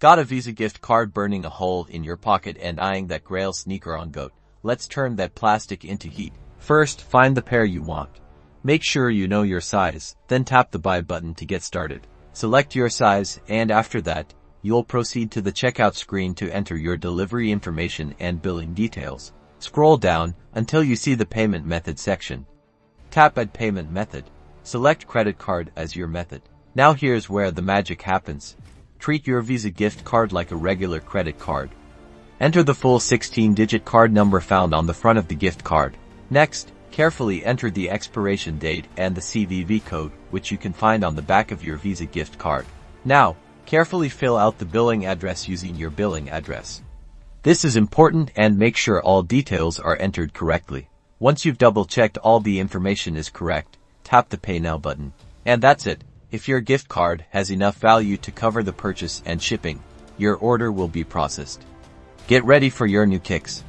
Got a Visa gift card burning a hole in your pocket and eyeing that grail sneaker on goat? Let's turn that plastic into heat. First, find the pair you want. Make sure you know your size, then tap the buy button to get started. Select your size, and after that, you'll proceed to the checkout screen to enter your delivery information and billing details. Scroll down until you see the payment method section. Tap Add Payment Method. Select credit card as your method. Now here's where the magic happens. Treat your Visa gift card like a regular credit card. Enter the full 16-digit card number found on the front of the gift card. Next, carefully enter the expiration date and the CVV code, which you can find on the back of your Visa gift card. Now, carefully fill out the billing address using your billing address. This is important, and make sure all details are entered correctly. Once you've double-checked all the information is correct, tap the Pay Now button. And that's it. If your gift card has enough value to cover the purchase and shipping, your order will be processed. Get ready for your new kicks.